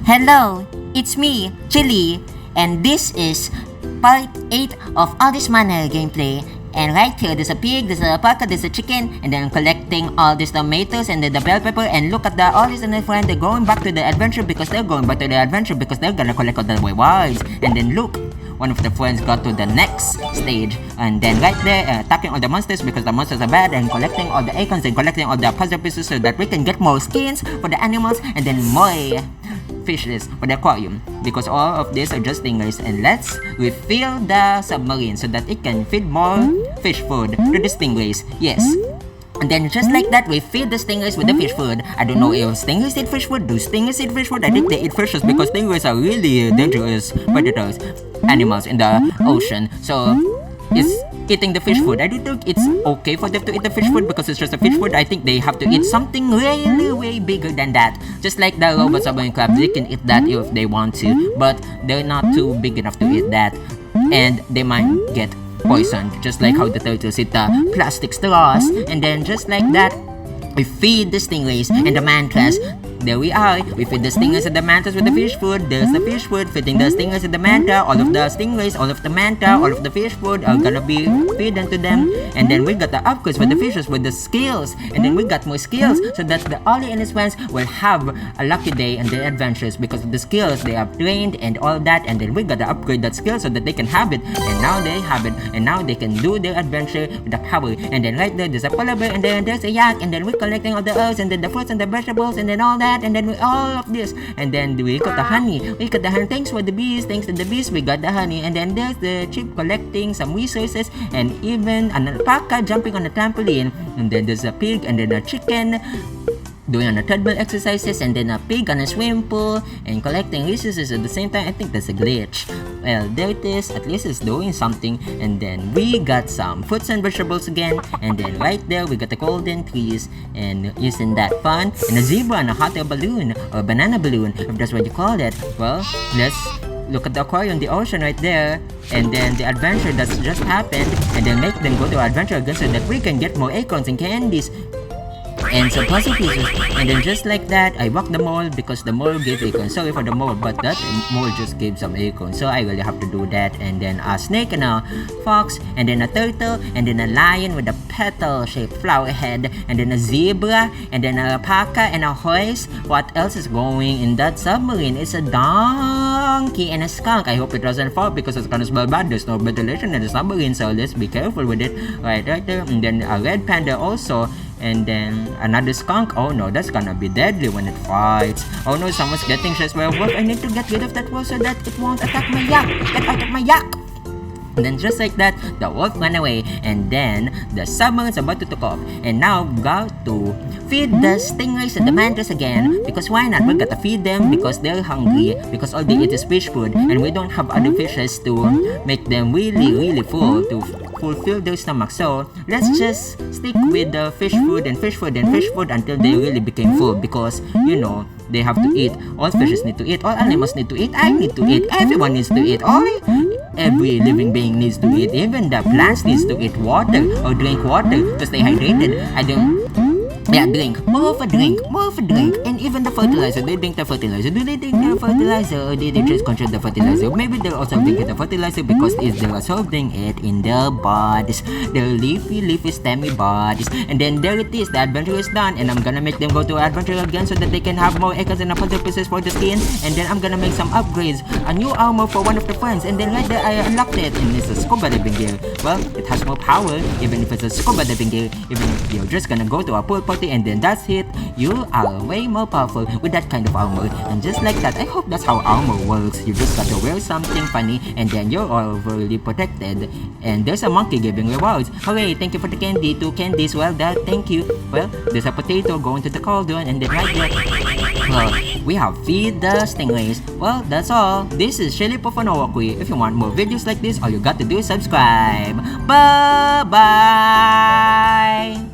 Hello, it's me, Chili, and this is part 8 of Ollie's Manor gameplay. And right here, there's a pig, there's a alpaca, there's a chicken, and then I'm collecting all these tomatoes and then the bell pepper. And look at the Ollie and their friend, they're going back to the adventure because they're gonna collect all the rewards. And then look, one of the friends got to the next stage, and then right there, attacking all the monsters because the monsters are bad, and collecting all the acorns and collecting all the puzzle pieces so that we can get more skins for the animals and then more fishes for the aquarium, because all of these are just stingers. And let's refill the submarine so that it can feed more fish food to the stingrays. Yes. And then just like that, we feed the stingrays with the fish food. I don't know if stingrays eat fish food. Do stingrays eat fish food? I think they eat fishes because stingrays are really dangerous predators, animals in the ocean. So it's eating the fish food. I don't think it's okay for them to eat the fish food because it's just a fish food. I think they have to eat something really way bigger than that. Just like the robot submarine crabs, they can eat that if they want to, but they're not too big enough to eat that, and they might get poisoned, just like how the turtles eat the plastic straws. And then just like that, we feed the stingrays and the mantras. There we are. We feed the stingrays and the mantras with the fish food. There's the fish food feeding the stingrays and the manta. All of the stingrays, all of the manta, all of the fish food are gonna be fed into them. And then we got the upgrades for the fishes with the skills. And then we got more skills so that the Ollie and his friends will have a lucky day in their adventures because of the skills they have trained and all that. And then we got to upgrade that skill so that they can have it. And now they have it. And now they can do their adventure with the power. And then right there, there's a polar bear, and then there's a yak. And then we're collecting all the herbs and then the fruits and the vegetables and then all that. And then we all of this, and then we got the honey. We got the honey. Thanks for the bees. Thanks to the bees, we got the honey. And then there's the sheep collecting some resources, and even an alpaca jumping on the trampoline. And then there's a pig, and then a chicken doing on a treadmill exercises, and then a pig on a swimming pool and collecting resources at the same time. I think that's a glitch. Well, there it is. At least it's doing something. And then we got some fruits and vegetables again. And then right there we got the golden trees. And isn't that fun? And a zebra and a hot air balloon or banana balloon, if that's what you call it. Well, let's look at the aquarium, the ocean right there, and then the adventure that's just happened, and then make them go to adventure again so that we can get more acorns and candies and some puzzle pieces. And then just like that, I walked the mole because the mole gave acorns. Sorry for the mole, but that mole just gave some acorns, so I really have to do that. And then a snake and a fox, and then a turtle, and then a lion with a petal-shaped flower head, and then a zebra, and then a alpaca and a horse. What else is going in that submarine? It's a donkey and a skunk. I hope it doesn't fall because it's gonna smell bad. There's no ventilation in the submarine, so let's be careful with it. Right there. And then a red panda also. And then another skunk. Oh no, that's gonna be deadly when it fights. Oh no, someone's getting chased by a wolf. I need to get rid of that wolf so that it won't attack my yak. Get out of my yak! And then just like that, the wolf ran away, and then the submarine's about to take off. And now we got to feed the stingrays and the mantas again, because why not? We gotta feed them because they're hungry, because all they eat is fish food, and we don't have other fishes to make them really full to fulfill their stomach. So let's just stick with the fish food and fish food and fish food until they really became full, because you know they have to eat. All fishes need to eat, all animals need to eat, I need to eat, everyone needs to eat, every living being needs to eat, even the plants needs to eat water or drink water to stay hydrated. Drink. More of a drink. And even the fertilizer, they drink the fertilizer. Do they drink the fertilizer, or do they just consume the fertilizer? Maybe they're also drinking the fertilizer because they're absorbing it in their bodies, their leafy stemmy bodies. And then there it is, the adventure is done, and I'm gonna make them go to adventure again so that they can have more acorns and puzzle pieces for the skin. And then I'm gonna make some upgrades, a new armor for one of the friends, and then right there I unlocked it, and it's a scuba diving gear. Well, it has more power, even if it's a scuba diving gear. Even if you're just gonna go to a pool party and then that's it, you are way more powerful with that kind of armor. And just like that, I hope that's how armor works. You just gotta wear something funny, and then you're overly protected. And there's a monkey giving rewards. Hooray, thank you for the candy. 2 candies, well done, thank you. Well, there's a potato going to the cauldron, and then right there, well, we have feed the stingrays. Well, that's all. This is Chili Profanoaquí. If you want more videos like this, all you got to do is subscribe. Bye bye.